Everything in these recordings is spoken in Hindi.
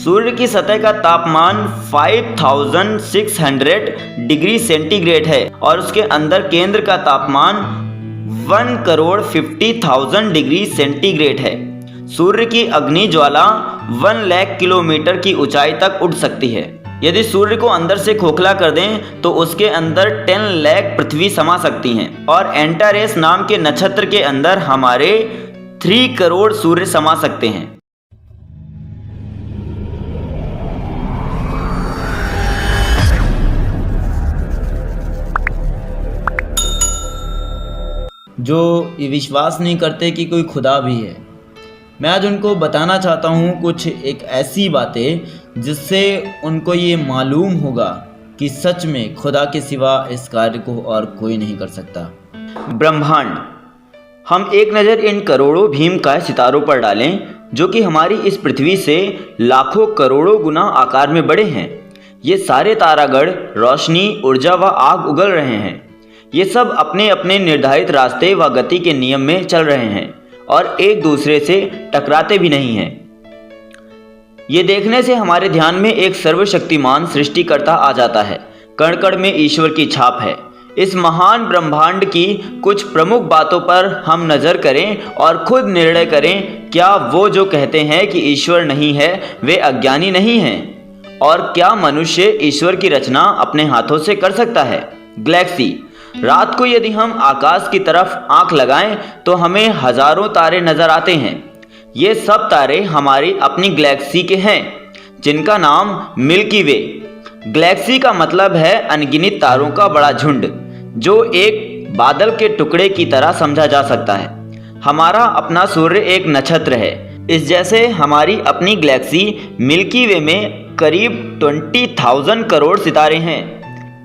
सूर्य की सतह का तापमान 5600 डिग्री सेंटीग्रेड है और उसके अंदर केंद्र का तापमान 1,50,00,000 डिग्री सेंटीग्रेड है। सूर्य की अग्नि ज्वाला 1 लाख किलोमीटर की ऊंचाई तक उड़ सकती है। यदि सूर्य को अंदर से खोखला कर दें तो उसके अंदर 10 लाख पृथ्वी समा सकती हैं और एंटारेस नाम के नक्षत्र के अंदर हमारे 3 करोड़ सूर्य समा सकते हैं। जो ये विश्वास नहीं करते कि कोई खुदा भी है, मैं आज उनको बताना चाहता हूँ कुछ एक ऐसी बातें जिससे उनको ये मालूम होगा कि सच में खुदा के सिवा इस कार्य को और कोई नहीं कर सकता। ब्रह्मांड। हम एक नज़र इन करोड़ों भीमकाय सितारों पर डालें जो कि हमारी इस पृथ्वी से लाखों करोड़ों गुना आकार में बड़े हैं। ये सारे तारागण रोशनी, ऊर्जा व आग उगल रहे हैं। ये सब अपने अपने निर्धारित रास्ते व गति के नियम में चल रहे हैं और एक दूसरे से टकराते भी नहीं हैं। ये देखने से हमारे ध्यान में एक सर्वशक्तिमान सृष्टिकर्ता आ जाता है। कण कण में ईश्वर की छाप है। इस महान ब्रह्मांड की कुछ प्रमुख बातों पर हम नज़र करें और खुद निर्णय करें, क्या वो जो कहते हैं कि ईश्वर नहीं है वे अज्ञानी नहीं हैं? और क्या मनुष्य ईश्वर की रचना अपने हाथों से कर सकता है? गैलेक्सी। रात को यदि हम आकाश की तरफ आंख लगाएं तो हमें हजारों तारे नजर आते हैं। ये सब तारे हमारी अपनी गैलेक्सी के हैं जिनका नाम मिल्की वे। गैलेक्सी का मतलब है अनगिनत तारों का बड़ा झुंड, जो एक बादल के टुकड़े की तरह समझा जा सकता है। हमारा अपना सूर्य एक नक्षत्र है। इस जैसे हमारी अपनी गैलेक्सी मिल्की वे में करीब 20,000 करोड़ सितारे हैं।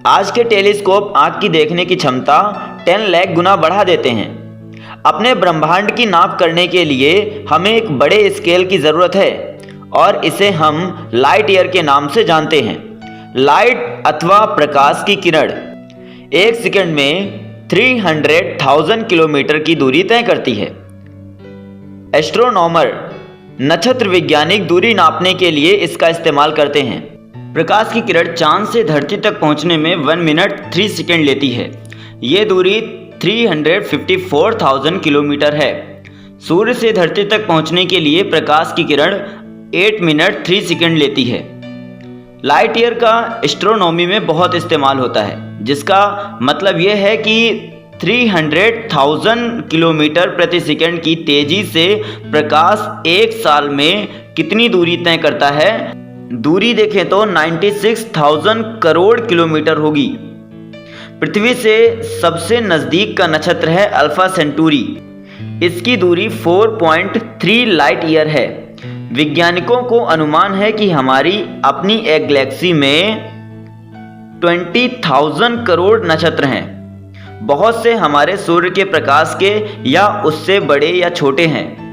आज के टेलीस्कोप आँख की देखने की क्षमता 10 लाख गुना बढ़ा देते हैं। अपने ब्रह्मांड की नाप करने के लिए हमें एक बड़े स्केल की ज़रूरत है और इसे हम लाइट ईयर के नाम से जानते हैं। लाइट अथवा प्रकाश की किरण 1 सेकंड में 300,000 किलोमीटर की दूरी तय करती है। एस्ट्रोनॉमर नक्षत्र वैज्ञानिक दूरी नापने के लिए इसका इस्तेमाल करते हैं। प्रकाश की किरण चांद से धरती तक पहुंचने में 1 मिनट 3 सेकंड लेती है। ये दूरी 354,000 किलोमीटर है। सूर्य से धरती तक पहुंचने के लिए प्रकाश की किरण 8 मिनट 3 सेकंड लेती है। लाइट ईयर का एस्ट्रोनॉमी में बहुत इस्तेमाल होता है, जिसका मतलब यह है कि 300,000 किलोमीटर प्रति सेकंड की तेजी से प्रकाश एक साल में कितनी दूरी तय करता है। दूरी देखें तो 96,000 करोड़ किलोमीटर होगी। पृथ्वी से सबसे नज़दीक का नक्षत्र है अल्फा सेंटूरी। इसकी दूरी 4.3 लाइट ईयर है। वैज्ञानिकों को अनुमान है कि हमारी अपनी एक गैलेक्सी में 20,000 करोड़ नक्षत्र हैं। बहुत से हमारे सूर्य के प्रकाश के या उससे बड़े या छोटे हैं।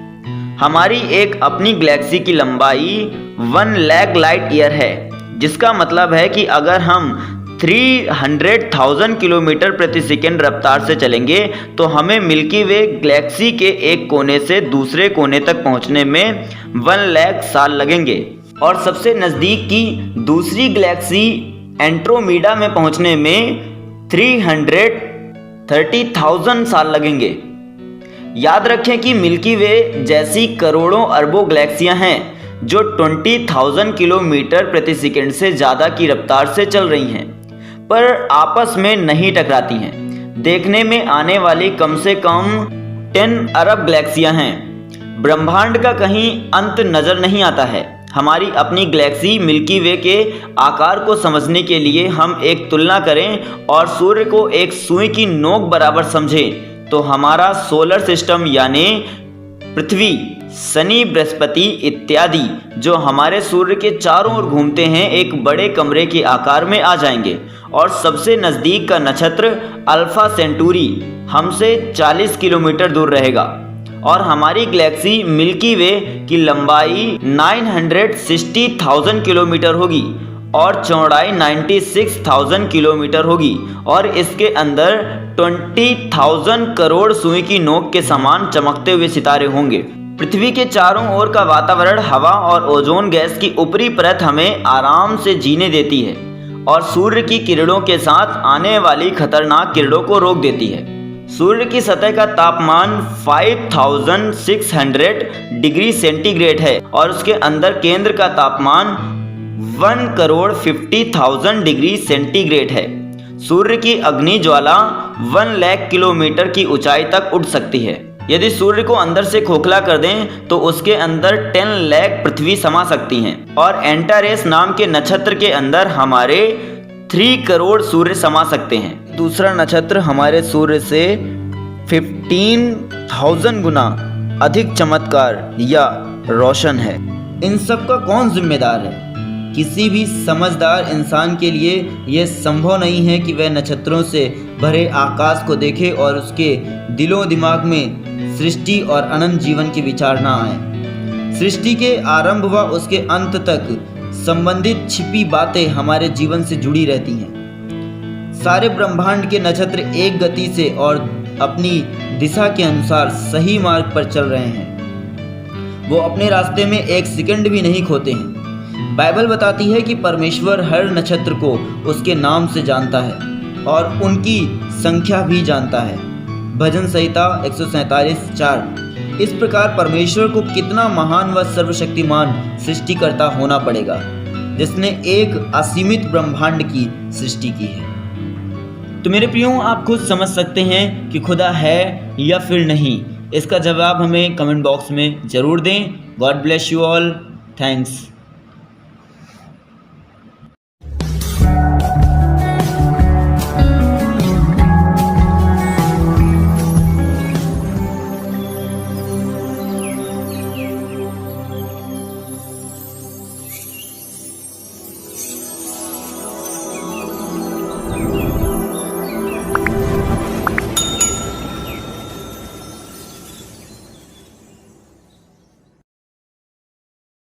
हमारी एक अपनी गैलेक्सी की लंबाई 1 लाख लाइट ईयर है, जिसका मतलब है कि अगर हम 300,000 किलोमीटर प्रति सेकंड रफ्तार से चलेंगे तो हमें मिल्की वे गैलेक्सी के एक कोने से दूसरे कोने तक पहुंचने में 1 लाख साल लगेंगे और सबसे नज़दीक की दूसरी गैलेक्सी एंड्रोमेडा में पहुंचने में 330,000 साल लगेंगे। याद रखें कि मिल्की वे जैसी करोड़ों अरबों गैलेक्सियां हैं जो 20,000 किलोमीटर प्रति सेकंड से ज़्यादा की रफ्तार से चल रही हैं, पर आपस में नहीं टकराती हैं। देखने में आने वाली कम से कम 10 अरब गैलेक्सियां हैं। ब्रह्मांड का कहीं अंत नज़र नहीं आता है। हमारी अपनी गैलेक्सी मिल्की वे के आकार को समझने के लिए हम एक तुलना करें और सूर्य को एक सुई की नोक बराबर समझें तो हमारा सोलर सिस्टम यानी पृथ्वी, शनि, बृहस्पति इत्यादि जो हमारे सूर्य के चारों ओर घूमते हैं एक बड़े कमरे के आकार में आ जाएंगे और सबसे नज़दीक का नक्षत्र अल्फा सेंटूरी हमसे 40 किलोमीटर दूर रहेगा और हमारी गैलेक्सी मिल्की वे की लंबाई 960,000 किलोमीटर होगी और चौड़ाई 96,000 किलोमीटर होगी और इसके अंदर 20,000 करोड़ सुई की नोक के समान चमकते हुए सितारे होंगे। पृथ्वी के चारों ओर का वातावरण हवा और ओजोन गैस की ऊपरी परत हमें आराम से जीने देती है और सूर्य की किरणों के साथ आने वाली खतरनाक किरणों को रोक देती है। सूर्य की सतह का तापमान 5600 डिग्री सेंटीग्रेड है और उसके अंदर केंद्र का तापमान 1,50,000 डिग्री सेंटीग्रेड है। सूर्य की अग्नि ज्वाला 1 लाख किलोमीटर की ऊंचाई तक उड़ सकती है। यदि सूर्य को अंदर से खोखला कर दें तो उसके अंदर 10 लाख पृथ्वी समा सकती हैं और एंटारेस नाम के नक्षत्र के अंदर हमारे 3 करोड़ सूर्य समा सकते हैं। दूसरा नक्षत्र हमारे सूर्य से 15,000 गुना अधिक चमत्कार या रोशन है। इन सब का कौन जिम्मेदार है? किसी भी समझदार इंसान के लिए यह संभव नहीं है कि वह नक्षत्रों से भरे आकाश को देखे और उसके दिलो दिमाग में सृष्टि और अनंत जीवन के विचार ना आए। सृष्टि के आरंभ व उसके अंत तक संबंधित छिपी बातें हमारे जीवन से जुड़ी रहती हैं। सारे ब्रह्मांड के नक्षत्र एक गति से और अपनी दिशा के अनुसार सही मार्ग पर चल रहे हैं। वो अपने रास्ते में एक सेकंड भी नहीं खोते हैं। बाइबल बताती है कि परमेश्वर हर नक्षत्र को उसके नाम से जानता है और उनकी संख्या भी जानता है। भजन संहिता 147:4। इस प्रकार परमेश्वर को कितना महान व सर्वशक्तिमान सृष्टिकर्ता होना पड़ेगा जिसने एक असीमित ब्रह्मांड की सृष्टि की है। तो मेरे प्रियो, आप खुद समझ सकते हैं कि खुदा है या फिर नहीं। इसका जवाब हमें कमेंट बॉक्स में ज़रूर दें। God bless you all. Thanks.